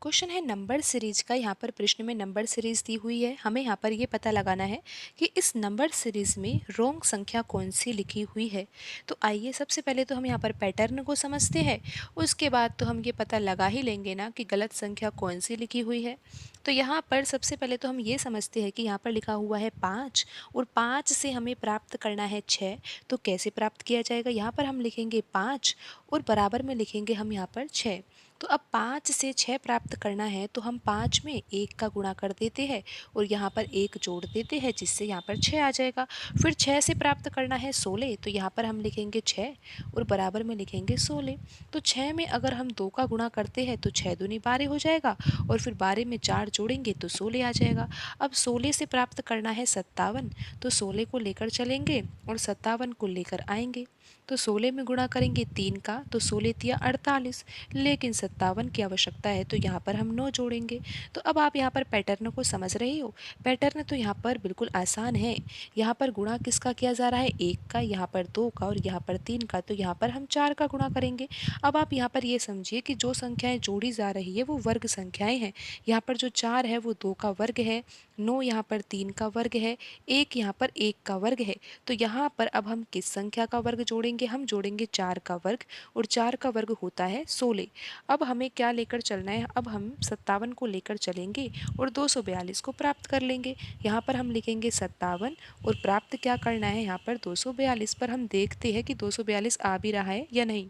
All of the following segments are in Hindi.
क्वेश्चन है नंबर सीरीज का। यहाँ पर प्रश्न में नंबर सीरीज दी हुई है। हमें यहाँ पर ये पता लगाना है कि इस नंबर सीरीज में रोंग संख्या कौन सी लिखी हुई है। तो आइए सबसे पहले तो हम यहाँ पर पैटर्न को समझते हैं। उसके बाद तो हम ये पता लगा ही लेंगे ना कि गलत संख्या कौन सी लिखी हुई है। तो यहाँ पर सबसे पहले तो हम ये समझते हैं कि यहाँ पर लिखा हुआ है 5 और 5 से हमें प्राप्त करना है 6। तो कैसे प्राप्त किया जाएगा? यहाँ पर हम लिखेंगे 5 और बराबर में लिखेंगे हम यहाँ पर 6। तो अब 5 से 6 प्राप्त करना है तो हम 5 में 1 का गुणा कर देते हैं और यहाँ पर 1 जोड़ देते हैं, जिससे यहाँ पर 6 आ जाएगा। फिर 6 से प्राप्त करना है 16, तो यहाँ पर हम लिखेंगे 6 और बराबर में लिखेंगे 16। तो 6 में अगर हम 2 का गुणा करते हैं तो 6 दूनी 12 हो जाएगा और फिर 12 में 4 जोड़ेंगे तो 16 आ जाएगा। अब 16 से प्राप्त करना है 57, तो 16 को लेकर चलेंगे और 57 को लेकर आएंगे। तो 16 में गुणा करेंगे 3 का, तो 16 तिया 48, लेकिन 57 की आवश्यकता है तो यहाँ पर हम 9 जोड़ेंगे। तो अब आप यहाँ पर पैटर्न को समझ रहे हो। पैटर्न तो यहाँ पर बिल्कुल आसान है। यहाँ पर गुणा किसका किया जा रहा है? 1 का, यहाँ पर 2 का और यहाँ पर 3 का, तो यहाँ पर हम 4 का गुणा करेंगे। अब आप यहाँ पर ये समझिए कि जो संख्याएं जोड़ी जा रही है वो वर्ग संख्याएं हैं। यहाँ पर जो 4 है वो 2 का वर्ग है, 9 यहाँ पर 3 का वर्ग है, 1 यहाँ पर 1 का वर्ग है। तो यहाँ पर अब हम किस संख्या का वर्ग जोड़ेंगे? हम जोड़ेंगे 4 का वर्ग, और 4 का वर्ग होता है 16। अब हमें क्या लेकर चलना है? अब हम 57 को लेकर चलेंगे और 242 को प्राप्त कर लेंगे। यहाँ पर हम लिखेंगे 57 और प्राप्त क्या करना है? यहाँ पर 242 पर हम देखते हैं कि 242 आ भी रहा है या नहीं।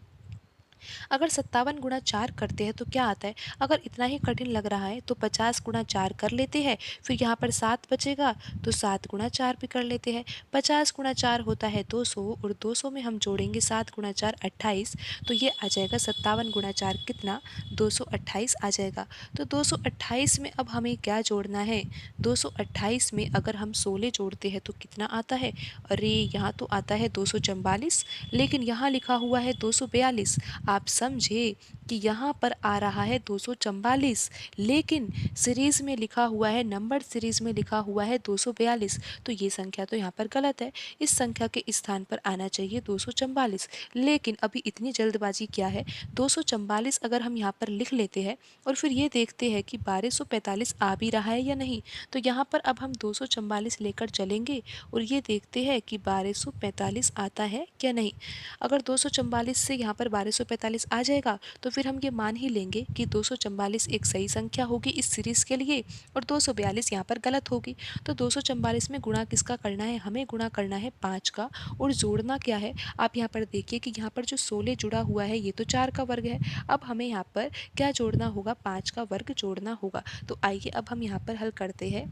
अगर 57 गुणा 4 करते हैं तो क्या आता है? अगर इतना ही कठिन लग रहा है तो 50 गुणा 4 कर लेते हैं, फिर यहाँ पर 7 बचेगा तो 7 गुणा 4 भी कर लेते हैं। 50 गुणा 4 होता है 200 और 200 में हम जोड़ेंगे 7 गुणा 4 28, तो ये आ जाएगा 57 गुणा 4 कितना? 228 आ जाएगा। तो 228 में अब हमें क्या जोड़ना है? 228 में अगर हम 16 जोड़ते हैं तो कितना आता है? अरे यहाँ तो आता है 244, लेकिन यहाँ लिखा हुआ है 242। आप समझे कि यहाँ पर आ रहा है 244, लेकिन सीरीज में लिखा हुआ है, नंबर सीरीज में लिखा हुआ है 242। तो ये संख्या तो यहाँ पर गलत है। इस संख्या के स्थान पर आना चाहिए 244। लेकिन अभी इतनी जल्दबाजी क्या है? 244 अगर हम यहाँ पर लिख लेते हैं और फिर ये देखते हैं कि 1245 आ भी रहा है या नहीं। तो यहाँ पर अब हम 244 लेकर चलेंगे और ये देखते हैं कि 1245 आता है क्या नहीं। अगर 244 से यहाँ पर 1245 आ जाएगा तो फिर हम ये मान ही लेंगे कि 244 एक सही संख्या होगी इस सीरीज के लिए और 242 यहाँ पर गलत होगी। तो 244 में गुणा किसका करना है? हमें गुणा करना है 5 का, और जोड़ना क्या है? आप यहाँ पर देखिए कि यहाँ पर जो 16 जुड़ा हुआ है ये तो 4 का वर्ग है। अब हमें यहाँ पर क्या जोड़ना होगा? 5 का वर्ग जोड़ना होगा। तो आइए अब हम यहाँ पर हल करते हैं।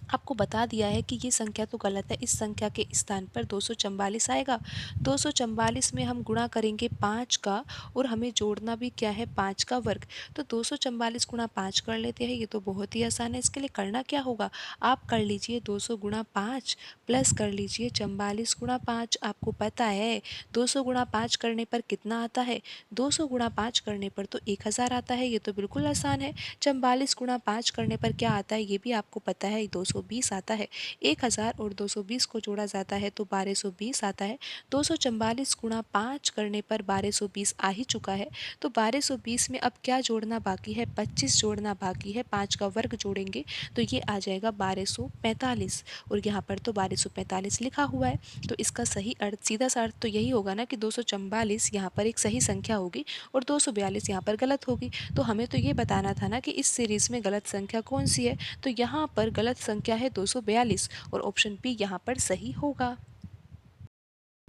आपको बता दिया है कि ये संख्या तो गलत है, इस संख्या के स्थान पर 244 आएगा। 244 में हम गुणा करेंगे 5 का और हमें जोड़ना भी क्या है? 5 का वर्ग। तो 244 गुणा 5 कर लेते हैं। ये तो बहुत ही आसान है। इसके लिए करना क्या होगा? आप कर लीजिए 200 गुणा 5 प्लस कर लीजिए 44 गुणा 5। आपको पता है 200 गुणा 5 करने पर कितना आता है? 200 गुणा 5 करने पर तो 1000 आता है। ये तो बिल्कुल आसान है। 44 गुणा 5 करने पर क्या आता है? ये भी आपको पता है, 220 आता है। 1000 और 220 को जोड़ा जाता है तो 1220 आता है। 244 गुणा 5 करने पर 1220 आ ही चुका है। तो 1220 में अब क्या जोड़ना बाकी है? 25 जोड़ना बाकी है। 5 का वर्ग जोड़ेंगे तो ये आ जाएगा 1245, और यहाँ पर तो 1245 लिखा हुआ है। तो इसका सही अर्थ, सीधा सा अर्थ तो यही होगा ना कि 244 यहाँ पर एक सही संख्या होगी और 242 यहाँ पर गलत होगी। तो हमें तो ये बताना था ना कि इस सीरीज में गलत संख्या कौन सी है। तो यहाँ पर गलत संख्या है 242 और ऑप्शन बी यहाँ पर सही होगा।